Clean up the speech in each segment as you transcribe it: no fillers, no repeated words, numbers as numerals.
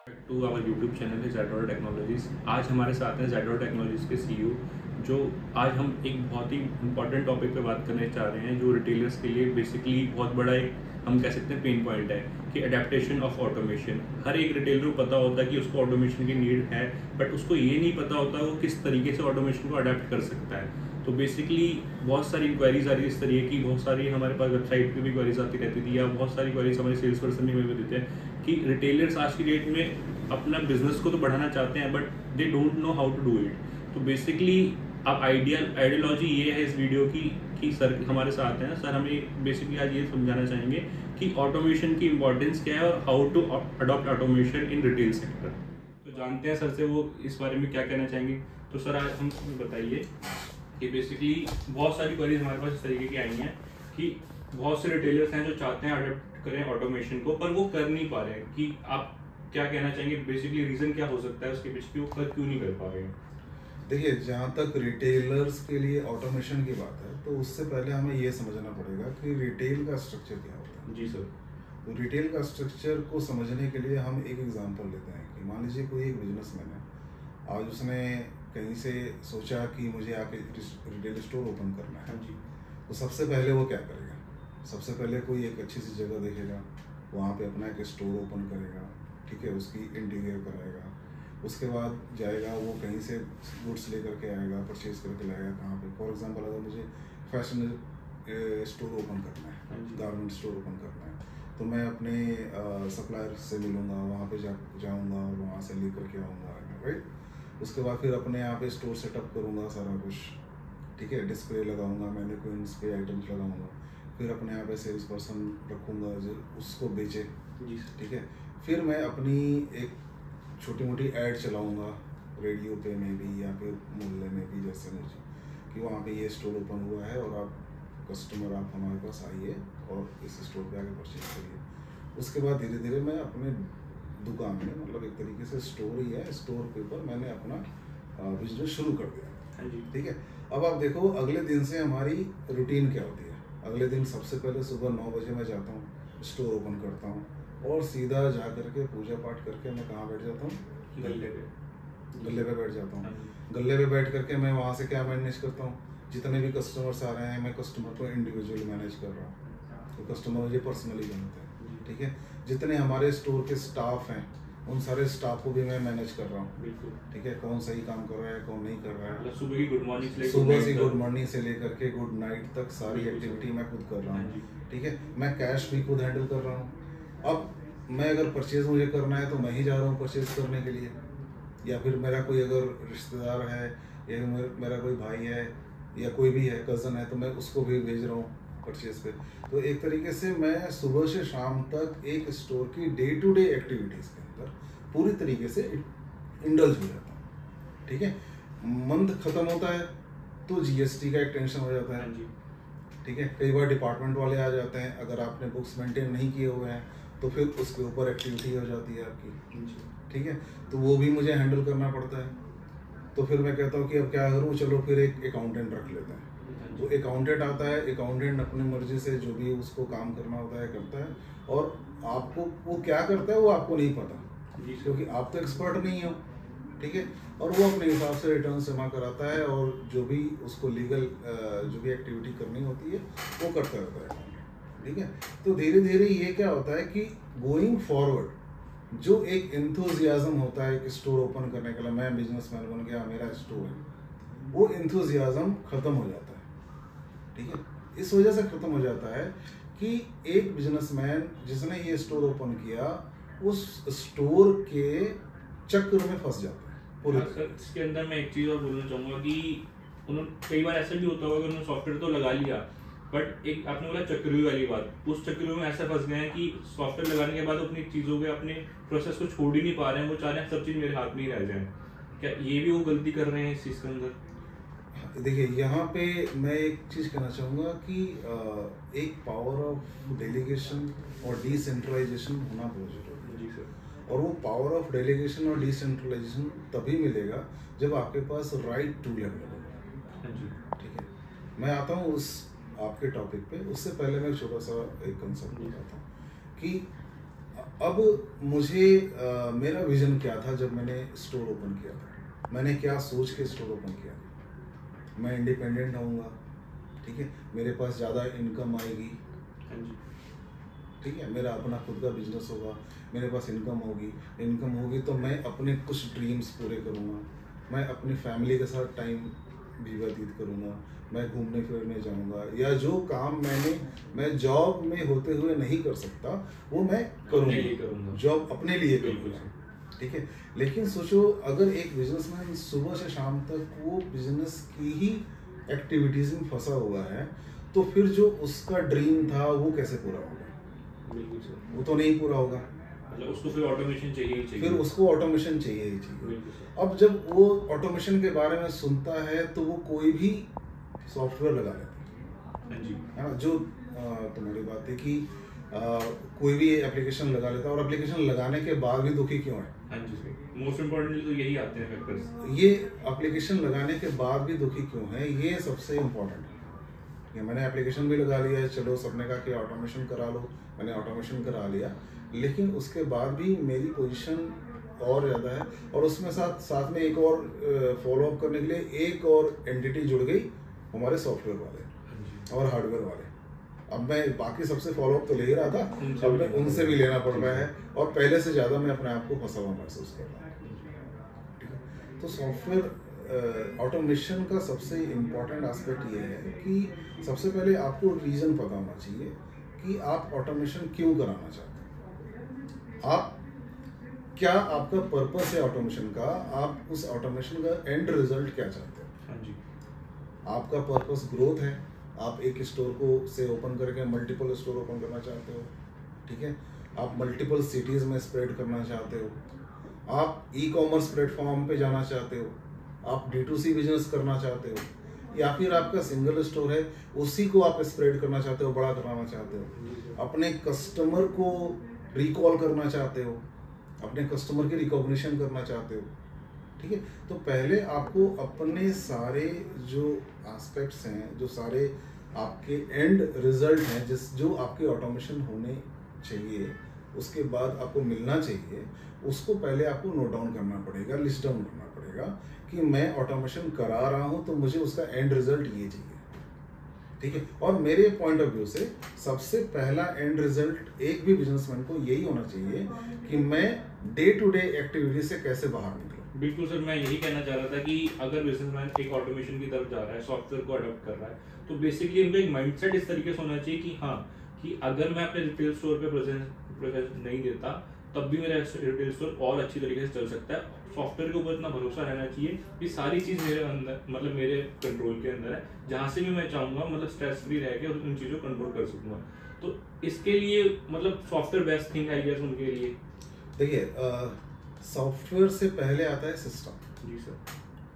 To our YouTube channel है J'adore technologies. आज हमारे साथ हैं जेडोर टेक्नोलॉजीज़ के सीईओ, जो आज हम एक बहुत ही इंपॉर्टेंट टॉपिक पे बात करने चाह रहे हैं, जो रिटेलर्स के लिए बेसिकली बहुत बड़ा एक हम कह सकते हैं पेन पॉइंट है कि अडेप्टेशन ऑफ ऑटोमेशन। हर एक रिटेलर को पता होता है कि उसको ऑटोमेशन की नीड है, बट उसको ये नहीं पता होता वो किस तरीके से ऑटोमेशन को अडेप्ट कर सकता है। तो बेसिकली बहुत सारी इंक्वायरीज आ रही है इस तरीके की, बहुत सारी हमारे पास वेबसाइट पे भी क्वारीज आती रहती थी, या बहुत सारी क्वारीज हमारे सेल्स पर्सन भी हमें देते हैं कि रिटेलर्स आज की डेट में अपना बिजनेस को तो बढ़ाना चाहते हैं, but they don't know how to do it. तो बेसिकली अब आइडियोलॉजी ये है इस वीडियो की कि सर हमारे साथ हैं, सर हमें बेसिकली आज ये समझाना चाहेंगे कि ऑटोमेशन की इंपॉर्टेंस क्या है और how to adopt automation in retail sector. तो जानते हैं सर से वो इस बारे में क्या कहना चाहेंगे। तो सर आज हम बताइए कि बेसिकली बहुत सारी क्वेरीज हमारे पास इस तरीके की आई हैं कि बहुत से रिटेलर्स हैं जो चाहते हैं अडॉप्ट करें ऑटोमेशन को, पर वो कर नहीं पा रहे हैं। कि आप क्या कहना चाहेंगे, बेसिकली रीजन क्या हो सकता है उसके पीछे वो कर क्यों नहीं कर पा रहे हैं? देखिए, जहाँ तक रिटेलर्स के लिए ऑटोमेशन की बात है तो उससे पहले हमें ये समझना पड़ेगा कि रिटेल का स्ट्रक्चर क्या होता है। जी सर। तो रिटेल का स्ट्रक्चर को समझने के लिए हम एक एग्जांपल लेते हैं कि मान लीजिए कोई एक बिजनेसमैन है, आज उसने कहीं से सोचा कि मुझे आके रिटेल स्टोर ओपन करना है। हाँ जी। तो सबसे पहले वो क्या करेगा? सबसे पहले कोई एक अच्छी सी जगह देखेगा, वहाँ पे अपना एक स्टोर ओपन करेगा, ठीक है, उसकी इंटीरियर कराएगा, उसके बाद जाएगा वो कहीं से गुड्स लेकर के आएगा, परचेज करके लाएगा। कहाँ पे? फॉर एग्जांपल अगर मुझे फैशन स्टोर ओपन करना है, गारमेंट स्टोर ओपन करना है, तो मैं अपने सप्लायर से मिलूंगा, वहाँ पे जाऊँगा और वहाँ से लेकर के आऊँगा, राइट। उसके बाद फिर अपने यहाँ पे स्टोर सेटअप करूँगा सारा कुछ, ठीक है, डिस्प्ले लगाऊंगा, मैनिक्विन्स पे आइटम्स लगाऊंगा, फिर अपने यहाँ पे सेल्स पर्सन रखूँगा जो उसको बेचे, ठीक है। फिर मैं अपनी एक छोटी मोटी ऐड चलाऊंगा रेडियो पे में भी या फिर मोहल्ले में भी, जैसे मुझे कि वहाँ पे ये स्टोर ओपन हुआ है और आप कस्टमर आप हमारे पास आइए और इस स्टोर पे आके परचेज करिए। उसके बाद धीरे धीरे मैं अपने दुकान में, मतलब एक तरीके से स्टोर ही है, स्टोर के ऊपर मैंने अपना बिजनेस शुरू कर दिया, ठीक है। अब आप देखो अगले दिन से हमारी रूटीन क्या होती है। अगले दिन सबसे पहले सुबह 9 बजे मैं जाता हूँ, स्टोर ओपन करता हूँ और सीधा जा करके पूजा पाठ करके मैं कहाँ बैठ जाता हूँ? गले पे बैठ जाता हूँ। गले पे बैठ करके मैं वहाँ से क्या मैनेज करता हूँ? जितने भी कस्टमर्स आ रहे हैं मैं कस्टमर को इंडिविजुअली मैनेज कर रहा हूँ, तो कस्टमर मुझे पर्सनली जानते हैं, ठीक है। जितने हमारे स्टोर के स्टाफ हैं उन सारे स्टाफ को भी मैं मैनेज कर रहा हूँ, बिल्कुल, ठीक है। कौन सही काम कर रहा है, कौन नहीं कर रहा है, सुबह की गुड मॉर्निंग, सुबह से गुड मॉर्निंग से लेकर के गुड नाइट तक सारी एक्टिविटी मैं खुद कर रहा हूँ, ठीक है। मैं कैश भी खुद हैंडल कर रहा हूँ। अब मैं अगर परचेज मुझे करना है तो मैं ही जा रहा हूँ परचेज करने के लिए, या फिर मेरा कोई अगर रिश्तेदार है या मेरा कोई भाई है या कोई भी है, कज़न है, तो मैं उसको भी भेज रहा हूँ परचेज पे। तो एक तरीके से मैं सुबह से शाम तक एक स्टोर की डे टू डे एक्टिविटीज़ के अंदर पूरी तरीके से इंडल्ज हो जाता हूँ, ठीक है। मंथ खत्म होता है तो जीएसटी का एक टेंशन हो जाता है, ठीक है। कई बार डिपार्टमेंट वाले आ जाते हैं, अगर आपने बुक्स मेंटेन नहीं किए हुए हैं तो फिर उसके ऊपर एक्टिविटी हो जाती है आपकी, ठीक है। तो वो भी मुझे हैंडल करना पड़ता है। तो फिर मैं कहता हूँ कि अब क्या करूँ, चलो फिर एक अकाउंटेंट रख लेते हैं। तो अकाउंटेंट आता है, अकाउंटेंट अपनी मर्जी से जो भी उसको काम करना होता है करता है, और आपको वो क्या करता है वो आपको नहीं पता, क्योंकि आप तो एक्सपर्ट नहीं हो, ठीक है। और वो अपने हिसाब से रिटर्न जमा कराता है और जो भी उसको लीगल जो भी एक्टिविटी करनी होती है वो करता रहता है, ठीक है। तो धीरे धीरे ये क्या होता है कि गोइंग फॉरवर्ड जो एक एंथुजियाज्म होता है एक स्टोर ओपन करने के लिए, मैं बिजनेसमैन बन गया, मेरा स्टोर है, वो एंथुजियाज्म खत्म हो जाता है, ठीक है। इस वजह से खत्म हो जाता है कि एक बिजनेसमैन जिसने ये स्टोर ओपन किया उस स्टोर के चक्र में फंस जाता है पूरे। सर इसके अंदर मैं एक चीज़ और बोलना चाहूँगा कि उन्होंने कई बार ऐसा भी होता होगा कि उन्होंने सॉफ्टवेयर तो लगा लिया, बट एक आपने बोला चक्रव्यूह वाली बात, उस चक्रव्यूह में ऐसा फंस गए हैं कि सॉफ्टवेयर लगाने के बाद अपनी चीज़ों के अपने प्रोसेस को छोड़ ही नहीं पा रहे हैं, वो चाह रहे हैं सब चीज़ मेरे हाथ में ही रह जाए। क्या ये भी वो गलती कर रहे हैं इस चीज़ के अंदर? देखिए, यहाँ पे मैं एक चीज़ कहना चाहूँगा कि एक पावर ऑफ डेलीगेशन और डिसेंट्रलाइजेशन होना बहुत जरूरी है। जी सर। और वो पावर ऑफ डेलीगेशन और डिसेंट्रलाइजेशन तभी मिलेगा जब आपके पास राइट टूल अवेलेबल है, ठीक है। मैं आता हूँ उस आपके टॉपिक पे, उससे पहले मैं छोटा सा एक कंसेप्ट बताता हूँ कि अब मुझे मेरा विजन क्या था जब मैंने स्टोर ओपन किया था, मैंने क्या सोच के स्टोर ओपन किया था। मैं इंडिपेंडेंट रहूँगा, ठीक है, मेरे पास ज़्यादा इनकम आएगी, ठीक है, मेरा अपना खुद का बिजनेस होगा, मेरे पास इनकम होगी तो मैं अपने कुछ ड्रीम्स पूरे करूँगा, मैं अपनी फैमिली के साथ टाइम भी व्यतीत करूँगा, मैं घूमने फिरने जाऊँगा, या जो काम मैं जॉब में होते हुए नहीं कर सकता वो मैं करूँगा, जॉब अपने लिए करूँगा, ठीक है। लेकिन सोचो अगर एक बिजनेसमैन सुबह से शाम तक वो बिजनेस की ही एक्टिविटीज में फंसा हुआ है, तो फिर जो उसका ड्रीम था वो कैसे पूरा होगा? बिल्कुल सर, वो तो नहीं पूरा होगा। मतलब उसको फिर ऑटोमेशन चाहिए ही चाहिए, फिर उसको ऑटोमेशन चाहिए ही चाहिए। अब जब वो ऑटोमेशन के बारे में सुनता है तो वो कोई भी सॉफ्टवेयर लगा लेता है, है ना। जो तुम्हारी बात है कि कोई भी एप्लीकेशन लगा लेता है, और एप्लीकेशन लगाने के बाद भी दुखी क्यों है? मोस्ट इम्पोर्टेंटली तो यही आते हैं फैक्टर्स। ये एप्लीकेशन लगाने के बाद भी दुखी क्यों है, ये सबसे इम्पोर्टेंट है। मैंने एप्लीकेशन भी लगा लिया है, चलो सबने कहा कि ऑटोमेशन करा लो, मैंने ऑटोमेशन करा लिया, लेकिन उसके बाद भी मेरी पोजीशन और ज़्यादा है, और उसमें साथ में एक और फॉलो अप करने के लिए एक और एंटिटी जुड़ गई, हमारे सॉफ्टवेयर वाले और हार्डवेयर वाले। अब मैं बाकी सबसे फॉलो अप तो ले ही रहा था, अब मैं उनसे भी लेना पड़ रहा है, और पहले से ज़्यादा मैं अपने आप को फंसा हुआ महसूस कर रहा हूँ। तो सॉफ्टवेयर ऑटोमेशन का सबसे इम्पोर्टेंट एस्पेक्ट ये है कि सबसे पहले आपको रीज़न पता होना चाहिए कि आप ऑटोमेशन क्यों कराना चाहते हैं, आप क्या आपका पर्पस है ऑटोमेशन का, आप उस ऑटोमेशन का एंड रिजल्ट क्या चाहते हैं। आपका पर्पस ग्रोथ है, आप एक स्टोर को से ओपन करके मल्टीपल स्टोर ओपन करना चाहते हो, ठीक है, आप मल्टीपल सिटीज़ में स्प्रेड करना चाहते हो, आप ई कॉमर्स प्लेटफॉर्म पे जाना चाहते हो, आप D2C बिजनेस करना चाहते हो, या फिर आपका सिंगल स्टोर है उसी को आप स्प्रेड करना चाहते हो, बड़ा कराना चाहते हो, अपने कस्टमर को रिकॉल करना चाहते हो, अपने कस्टमर की रिकॉग्निशन करना चाहते हो, ठीक है। तो पहले आपको अपने सारे जो एस्पेक्ट्स हैं, जो सारे आपके एंड रिजल्ट हैं, जो आपके ऑटोमेशन होने चाहिए, उसके बाद आपको मिलना चाहिए, उसको पहले आपको नोट डाउन करना पड़ेगा, लिस्ट डाउन करना पड़ेगा कि मैं ऑटोमेशन करा रहा हूं तो मुझे उसका एंड रिजल्ट ये चाहिए, ठीक है। और मेरे पॉइंट ऑफ व्यू से सबसे पहला एंड रिजल्ट एक भी बिजनेसमैन को यही होना चाहिए कि मैं डे टू डे एक्टिविटी से कैसे बाहर निकलूं। बिल्कुल सर, मैं यही कहना चाह रहा था कि अगर बिजनेसमैन एक ऑटोमेशन की तरफ जा रहा है, सॉफ्टवेयर को अडॉप्ट कर रहा है, तो बेसिकली उनका एक माइंडसेट इस तरीके से होना चाहिए कि हाँ, कि अगर मैं अपने रिटेल स्टोर पे प्रेजेंस नहीं देता तब भी मेरा रिटेल स्टोर और अच्छी तरीके से चल सकता है। सॉफ्टवेयर के ऊपर इतना भरोसा रहना चाहिए कि सारी चीज़ मेरे अंदर, मतलब मेरे कंट्रोल के अंदर है, जहाँ से भी मैं चाहूँगा मतलब स्ट्रेस फ्री रह के उन चीज़ों को कंट्रोल कर सकूँगा। तो इसके लिए मतलब software best thing I guess उनके लिए। देखिए, सॉफ्टवेयर से पहले आता है सिस्टम। जी सर,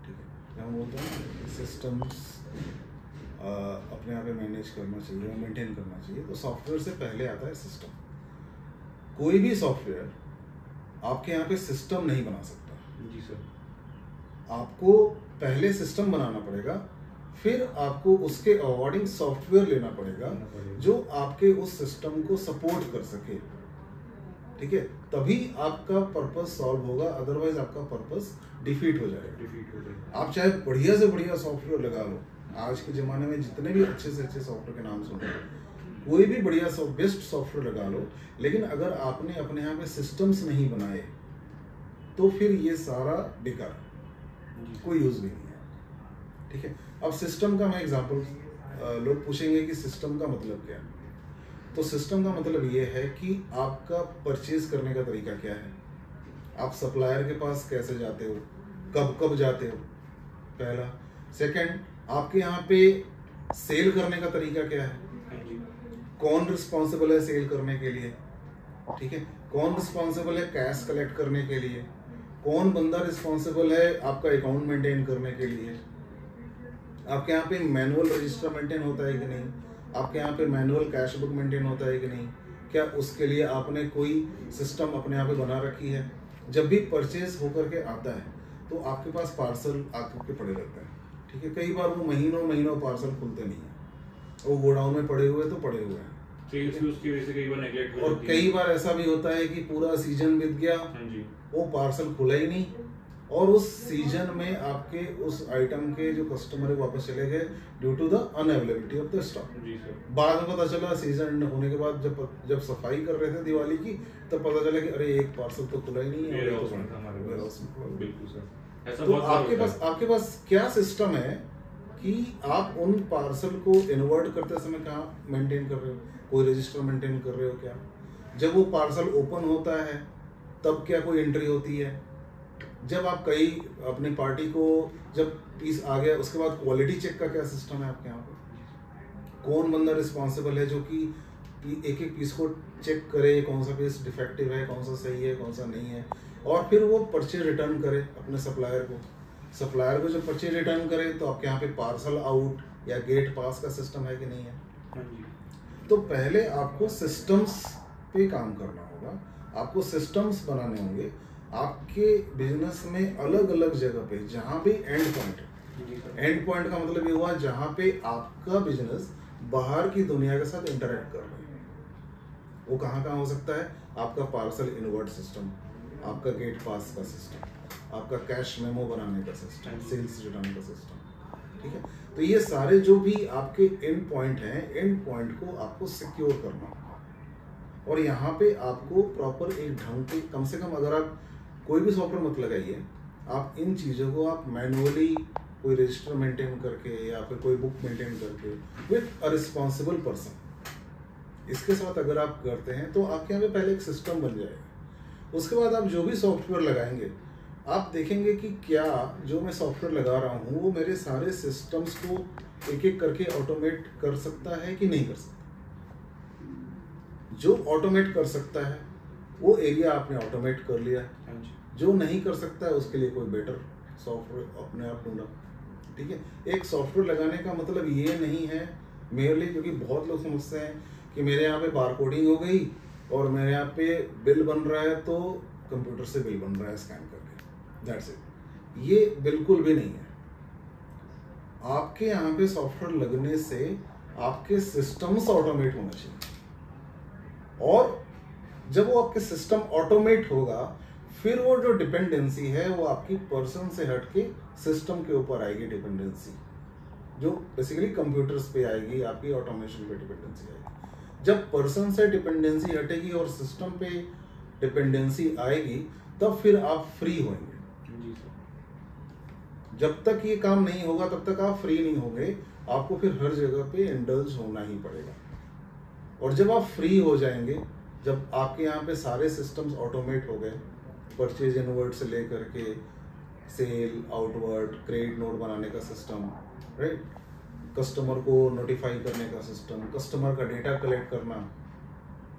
ठीक है, मैं बोलता हूँ सिस्टम्स अपने आप में मैनेज करना चाहिए, मेंटेन करना चाहिए, तो सॉफ्टवेयर से पहले आता है सिस्टम। कोई भी सॉफ्टवेयर आपके यहाँ पे सिस्टम नहीं बना सकता। जी सर, आपको पहले सिस्टम बनाना पड़ेगा, फिर आपको उसके अकॉर्डिंग सॉफ्टवेयर लेना पड़ेगा जो आपके उस सिस्टम को सपोर्ट कर सके, ठीक है, तभी आपका पर्पस सॉल्व होगा, अदरवाइज आपका पर्पस डिफीट हो जाएगा। आप चाहे बढ़िया से बढ़िया सॉफ्टवेयर लगा लो, आज के ज़माने में जितने भी अच्छे से अच्छे सॉफ्टवेयर के नाम सुनो, कोई भी बढ़िया बेस्ट सॉफ्टवेयर लगा लो, लेकिन अगर आपने अपने यहाँ पे सिस्टम्स नहीं बनाए तो फिर ये सारा बेकार, कोई यूज़ भी नहीं है, ठीक है। अब सिस्टम का मैं एग्जांपल, लोग पूछेंगे कि सिस्टम का मतलब क्या है, तो सिस्टम का मतलब ये है कि आपका परचेज करने का तरीका क्या है, आप सप्लायर के पास कैसे जाते हो, कब कब जाते हो, पहला। सेकंड, आपके यहाँ पे सेल करने का तरीका क्या है, कौन रिस्पॉन्सिबल है सेल करने के लिए, ठीक है, कौन रिस्पॉन्सिबल है कैश कलेक्ट करने के लिए, कौन बंदा रिस्पॉन्सिबल है आपका अकाउंट मेंटेन करने के लिए, आपके यहाँ पे मैनुअल रजिस्टर मेंटेन होता है कि नहीं, आपके यहाँ पे मैनुअल कैश बुक मेंटेन होता है कि नहीं, क्या उसके लिए आपने कोई सिस्टम अपने यहाँ पे बना रखी है। जब भी परचेज होकर के आता है तो आपके पास पार्सल आकर के पड़े रहते हैं, ठीक है, कई बार वो महीनों महीनों पार्सल खुलते नहीं है, वो गोडाउन में पड़े हुए तो पड़े हुए हैं, सेल्स भी उसकी वजह से कई बार नेगलेक्ट हो और जाती है। कई बार ऐसा भी होता है कि पूरा सीजन बीत गया, हाँ जी, वो पार्सल खुला ही नहीं, और उस सीजन में आपके उस आइटम के जो कस्टमर है वापस चले गए due to the unavailability of the stock. जी सर। बाद में पता चला सीजन होने के बाद जब सफाई कर रहे थे दिवाली की, तब पता चला कि अरे एक पार्सल तो खुला ही नहीं है, वेयरहाउस में था हमारे warehouse में पास। खुला। बिल्कुल सर, ऐसा तो बहुत बार आपके होता पास है। आपके पास क्या सिस्टम है कि आप उन पार्सल को इन्वर्ट करते समय कहाँ मेंटेन कर रहे हो? कोई रजिस्टर मेंटेन कर रहे हो क्या? जब वो पार्सल ओपन होता है तब क्या कोई एंट्री होती है? जब आप कई अपनी पार्टी को जब पीस आ गया उसके बाद क्वालिटी चेक का क्या सिस्टम है आपके यहाँ पे? कौन बंदा रिस्पॉन्सिबल है जो कि एक एक पीस को चेक करे, कौन सा पीस डिफेक्टिव है, कौन सा सही है, कौन सा नहीं है, और फिर वो पर्चे रिटर्न करे अपने सप्लायर को। सप्लायर को जब पर्चे रिटर्न करे तो आपके यहाँ पे पार्सल आउट या गेट पास का सिस्टम है कि नहीं है? हाँ जी, तो पहले आपको सिस्टम्स पे काम करना होगा, आपको सिस्टम्स बनाने होंगे आपके बिजनेस में अलग अलग जगह पे जहाँ भी एंड पॉइंट है। जी सर। एंड पॉइंट का मतलब ये हुआ जहाँ पे आपका बिजनेस बाहर की दुनिया के साथ इंटरेक्ट कर रहे हैं। वो कहाँ कहाँ हो सकता है? आपका पार्सल इनवर्ट सिस्टम, आपका गेट पास का सिस्टम, आपका कैश मेमो बनाने का सिस्टम, सेल्स रिटर्न का सिस्टम, ठीक है? तो ये सारे जो भी आपके एंड पॉइंट हैं, एंड पॉइंट को आपको सिक्योर करना होगा, और यहाँ पे आपको प्रॉपर एक ढंग के, कम से कम अगर आप कोई भी सॉफ्टवेयर मत लगाइए, आप इन चीज़ों को आप मैनुअली कोई रजिस्टर मेंटेन करके या फिर कोई बुक मेंटेन करके विथ अ रिस्पॉन्सिबल पर्सन, इसके साथ अगर आप करते हैं तो आपके यहाँ पे पहले एक सिस्टम बन जाएगा। उसके बाद आप जो भी सॉफ्टवेयर लगाएंगे आप देखेंगे कि क्या जो मैं सॉफ्टवेयर लगा रहा हूँ वो मेरे सारे सिस्टम्स को एक एक करके ऑटोमेट कर सकता है कि नहीं कर सकता। जो ऑटोमेट कर सकता है वो एरिया आपने ऑटोमेट कर लिया, हाँ जी, जो नहीं कर सकता है उसके लिए कोई बेटर सॉफ्टवेयर अपने आप ढूंढा, ठीक है? एक सॉफ्टवेयर लगाने का मतलब ये नहीं है मेरे, क्योंकि बहुत लोग समझते हैं कि मेरे यहाँ पे बार कोडिंग हो गई और मेरे यहाँ पे बिल बन रहा है तो कंप्यूटर से बिल बन रहा है स्कैन करके, दैट्स इट। ये बिल्कुल भी नहीं है। आपके यहाँ पे सॉफ्टवेयर लगने से आपके सिस्टम्स ऑटोमेट होना चाहिए, और जब वो आपके सिस्टम ऑटोमेट होगा फिर वो जो डिपेंडेंसी है वो आपकी पर्सन से हट के सिस्टम के ऊपर आएगी डिपेंडेंसी, जो बेसिकली कंप्यूटर्स पे आएगी, आपकी ऑटोमेशन पे डिपेंडेंसी आएगी। जब पर्सन से डिपेंडेंसी हटेगी और सिस्टम पे डिपेंडेंसी आएगी तब फिर आप फ्री होंगे। जी सर। जब तक ये काम नहीं होगा तब तक आप फ्री नहीं होंगे, आपको फिर हर जगह पे इंडल्ज होना ही पड़ेगा। और जब आप फ्री हो जाएंगे, जब आपके यहाँ पे सारे सिस्टम्स ऑटोमेट हो गए, परचेज इनवर्ड से लेकर के सेल आउटवर्ड, क्रेडिट नोट बनाने का सिस्टम, राइट, कस्टमर को नोटिफाई करने का सिस्टम, कस्टमर का डेटा कलेक्ट करना,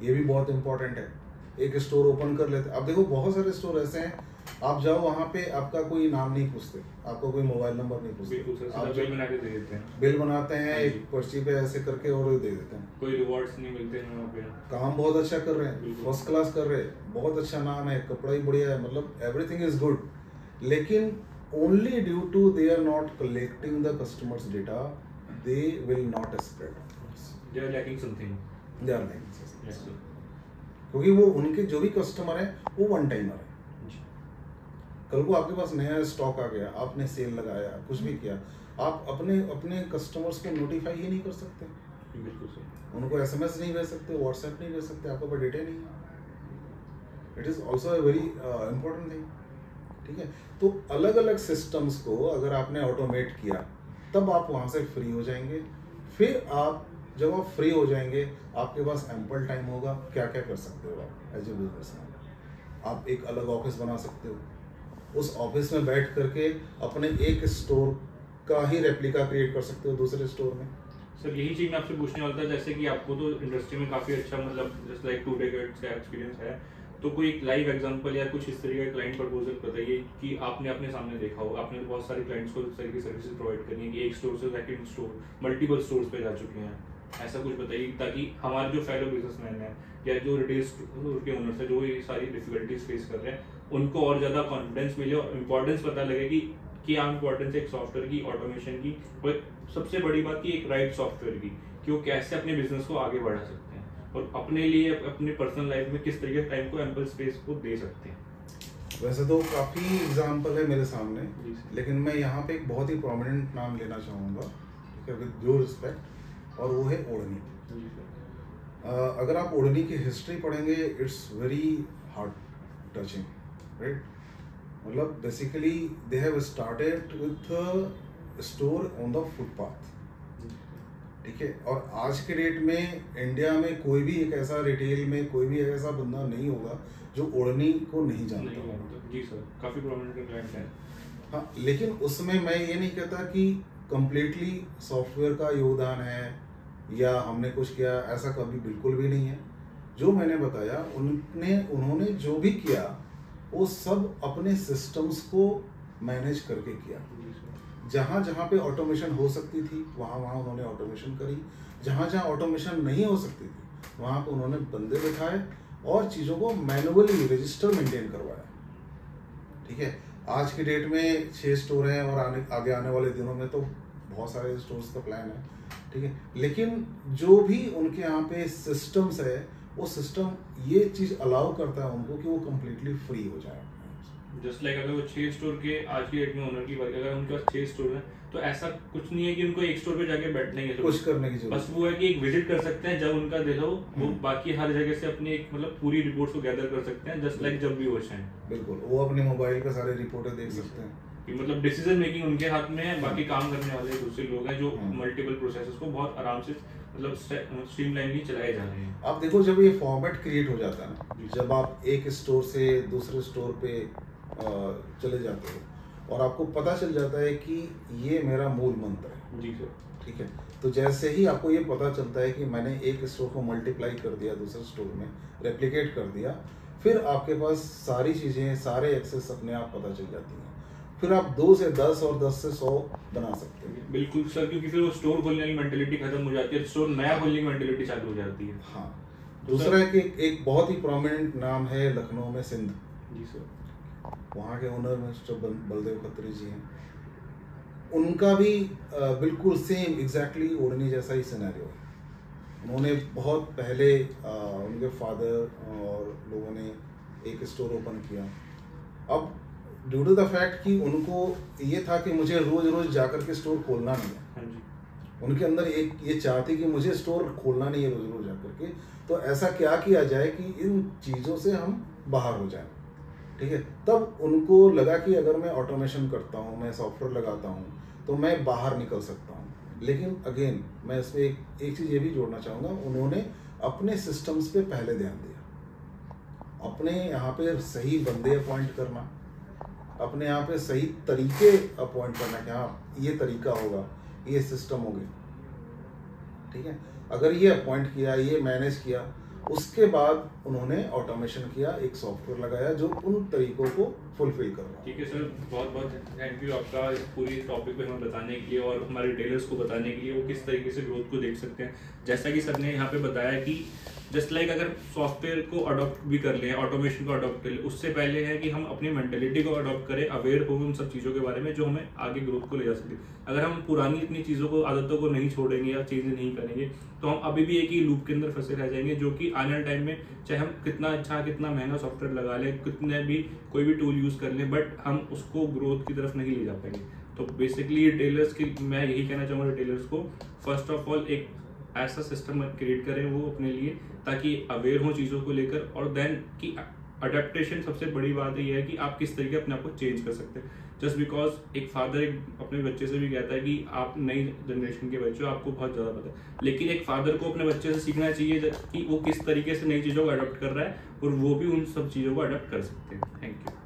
ये भी बहुत इंपॉर्टेंट है। एक स्टोर ओपन कर लेते, अब देखो बहुत सारे स्टोर ऐसे हैं, आप जाओ वहाँ पे आपका कोई नाम नहीं पूछते, आपका कोई मोबाइल नंबर नहीं पूछते, बिल्कुल सर, आप सीधा बिल बना के दे देते हैं। बिल बनाते हैं हाँ एक जी। पर्ची पे ऐसे करके और दे देते हैं। कोई रिवॉर्ड्स नहीं मिलते हैं वहाँ पे। काम बहुत अच्छा कर रहे हैं, बिल्कुल। फर्स्ट क्लास कर रहे हैं, बहुत अच्छा नाम है, कपड़ा ही बढ़िया है, मतलब एवरीथिंग इज गुड, लेकिन only due to they are not collecting the customers data, they will not spread, they are lacking something. They are like, yes sir. क्योंकि वो उनके जो भी कस्टमर है वो वन टाइमर है। जी। कल को आपके पास नया स्टॉक आ गया, आपने सेल लगाया, कुछ भी किया, आप अपने अपने कस्टमर्स को नोटिफाई ही नहीं कर सकते, बिल्कुल सर। उनको एसएमएस नहीं भेज सकते, व्हाट्सएप नहीं भेज सकते, आपके पास डेटा नहीं है। It is also a very important thing, ठीक है? तो अलग अलग सिस्टम्स को अगर आपने ऑटोमेट किया तब आप वहाँ से फ्री हो जाएंगे। फिर आप जब आप फ्री हो जाएंगे आपके पास एम्पल टाइम होगा, क्या क्या कर सकते हो आप एज ए बिजनेसमैन। आप एक अलग ऑफिस बना सकते हो, उस ऑफिस में बैठ करके अपने एक स्टोर का ही रेप्लिका क्रिएट कर सकते हो दूसरे स्टोर में। सर यही चीज़ मैं आपसे पूछने वाला था, जैसे कि आपको तो इंडस्ट्री में काफ़ी अच्छा मतलब जस्ट लाइक 2 डेकेड्स का एक्सपीरियंस है, तो कोई एक लाइव एग्जांपल या कुछ इस तरीके का क्लाइंट प्रपोजल बताइए कि आपने अपने सामने देखा हो। आपने बहुत सारे क्लाइंट्स को इस तरह की सर्विसेज प्रोवाइड करनी है कि एक स्टोर से सेकंड स्टोर, मल्टीपल स्टोर्स पे जा चुके हैं, ऐसा कुछ बताइए ताकि हमारे जो फेलो बिजनेसमैन हैं या जो रिटेल स्टोर के ओनर्स हैं जो ये सारी डिफिकल्टीज फेस कर रहे हैं उनको और ज़्यादा कॉन्फिडेंस मिले और इम्पोर्टेंस पता लगे कि क्या इम्पोर्टेंस है एक सॉफ्टवेयर की, ऑटोमेशन की, और सबसे बड़ी बात की एक राइट सॉफ्टवेयर की, कि वो कैसे अपने बिजनेस को आगे बढ़ा सकते हैं। और अपने लिए अपने पर्सनल लाइफ में किस तरीके से टाइम को एम्पल स्पेस को दे सकते हैं? वैसे तो काफ़ी एग्जाम्पल है मेरे सामने, लेकिन मैं यहाँ पे एक बहुत ही प्रोमिनेंट नाम लेना चाहूँगा, ठीक है, विद ड्यू रिस्पेक्ट, और वो है ओढ़नी। अगर आप ओढ़नी की हिस्ट्री पढ़ेंगे, it's very heart touching, right. मतलब basically they have started with store on the footpath, ठीक है। और आज के डेट में इंडिया में कोई भी एक ऐसा रिटेल में कोई भी ऐसा बंदा नहीं होगा जो ओढ़नी को नहीं जानता होगा। जी सर, काफी प्रोमिनेंट क्लाइंट है। हाँ, लेकिन उसमें मैं ये नहीं कहता कि कंप्लीटली सॉफ्टवेयर का योगदान है या हमने कुछ किया, ऐसा कभी बिल्कुल भी नहीं है। जो मैंने बताया उन्होंने जो भी किया वो सब अपने सिस्टम्स को मैनेज करके किया। जहाँ जहाँ पे ऑटोमेशन हो सकती थी वहाँ वहाँ उन्होंने ऑटोमेशन करी, जहाँ जहाँ ऑटोमेशन नहीं हो सकती थी वहाँ पे उन्होंने बंदे बिठाए और चीज़ों को मैनुअली रजिस्टर मेंटेन करवाया, ठीक है। आज की डेट में 6 स्टोर हैं और आगे आने वाले दिनों में तो बहुत सारे स्टोर्स का प्लान है, ठीक है। लेकिन जो भी उनके यहाँ पे सिस्टम्स है वो सिस्टम ये चीज़ अलाउ करता है उनको कि वो कम्प्लीटली फ्री हो जाए। जस्ट लाइक अगर वो 6 स्टोर के आज की डेट में ओनर की बात, अगर उनके पास 6 स्टोर है तो ऐसा कुछ नहीं है कि उनको एक स्टोर पे जाके बैठने की कुछ करने की जरूरत, बस वो है कि एक विजिट कर सकते हैं जब उनका दिल हो, वो बाकी हर जगह से अपनी एक मतलब पूरी रिपोर्ट्स को गैदर कर सकते हैं, जस्ट लाइक जब भी वो चाहें। बिल्कुल, वो अपने मोबाइल पे सारे रिपोर्टें देख सकते हैं कि मतलब डिसीजन मेकिंग उनके हाथ में है, बाकी काम करने वाले दूसरे लोग हैं जो मल्टीपल प्रोसेसेस को बहुत आराम से मतलब स्ट्रीमलाइनली चलाए जा रहे हैं। आप देखो, जब ये फॉर्मेट क्रिएट हो जाता है ना, जब आप एक स्टोर से दूसरे स्टोर पे चले जाते हो और आपको पता चल जाता है कि ये मेरा मूल मंत्र है, जी सर, ठीक है। तो जैसे ही आपको ये पता चलता है कि मैंने एक स्टोर को मल्टीप्लाई कर दिया, दूसरे स्टोर में रेप्लिकेट कर दिया, फिर आपके पास सारी चीज़ें, सारे एक्सेस अपने आप पता चल जाती हैं। फिर आप 2 से 10 और 10 से 100 बना सकते हैं। बिल्कुल सर, क्योंकि फिर वो स्टोर खोलने की मेंटेलिटी खत्म हो जाती है, स्टोर नया खोलने की मेंटेलिटी चालू हो जाती है। हाँ, दूसरा है कि एक बहुत ही प्रोमिनेंट नाम है लखनऊ में सिंध। जी सर, वहाँ के ओनर मिस्टर बलदेव खत्री जी हैं। उनका भी बिल्कुल सेम एग्जैक्टली ओढ़नी जैसा ही सिनेरियो है। उन्होंने बहुत पहले उनके फादर और लोगों ने एक स्टोर ओपन किया। अब ड्यू टू द फैक्ट कि उनको ये था कि मुझे रोज रोज जाकर के स्टोर खोलना नहीं है, हाँ जी, उनके अंदर एक ये चाह थी कि मुझे स्टोर खोलना नहीं है रोज रोज जाकर के, तो ऐसा क्या किया जाए कि इन चीज़ों से हम बाहर हो जाएं, ठीक है। तब उनको लगा कि अगर मैं ऑटोमेशन करता हूँ, मैं सॉफ्टवेयर लगाता हूँ, तो मैं बाहर निकल सकता हूँ। लेकिन अगेन मैं इसमें एक चीज़ ये भी जोड़ना चाहूँगा, उन्होंने अपने सिस्टम्स पे पहले ध्यान दिया। अपने यहाँ पे सही बंदे अपॉइंट करना, अपने यहाँ पे सही तरीके अपॉइंट करना कि हाँ ये तरीका होगा, ये सिस्टम होगी, ठीक है। अगर ये अपॉइंट किया, ये मैनेज किया, उसके बाद उन्होंने ऑटोमेशन किया, एक सॉफ्टवेयर लगाया जो उन तरीकों को फुलफिल कर रहा है। ठीक है सर, बहुत बहुत थैंक यू आपका इस पूरी टॉपिक पे हमें बताने के लिए और हमारे रिटेलर्स को बताने के लिए वो किस तरीके से ग्रोथ को देख सकते हैं। जैसा कि सर ने यहाँ पे बताया कि जस्ट लाइक अगर सॉफ्टवेयर को अडॉप्ट भी कर लें, ऑटोमेशन को अडॉप्ट कर लें, उससे पहले है कि हम अपनी मेंटेलिटी को अडॉप्ट करें, अवेयर हो उन सब चीज़ों के बारे में जो हमें आगे ग्रोथ को ले जा सके। अगर हम पुरानी इतनी चीज़ों को, आदतों को नहीं छोड़ेंगे या चीज़ें नहीं करेंगे तो हम अभी भी एक ही लूप के अंदर फंसे रह जाएंगे, जो कि आने वाले टाइम में चाहे हम कितना अच्छा कितना महंगा सॉफ्टवेयर लगा लें, कितने भी कोई भी टूल यूज़ कर लें, बट हम उसको ग्रोथ की तरफ नहीं ले जा पाएंगे। तो बेसिकली रिटेलर्स की मैं यही कहना चाहूँगा रिटेलर्स को, फर्स्ट ऑफ ऑल एक ऐसा सिस्टम क्रिएट करें वो अपने लिए, ताकि अवेयर हो चीज़ों को लेकर, और देन की अडेप्टेशन सबसे बड़ी बात ये है कि आप किस तरीके अपने आप को चेंज कर सकते हैं। जस्ट बिकॉज एक फादर एक अपने बच्चे से भी कहता है कि आप नई जनरेशन के बच्चे हो, आपको बहुत ज़्यादा पता है, लेकिन एक फादर को अपने बच्चे से सीखना चाहिए कि वो किस तरीके से नई चीज़ों को अडॉप्ट कर रहा है और वो भी उन सब चीज़ों को अडॉप्ट कर सकते हैं। Thank you.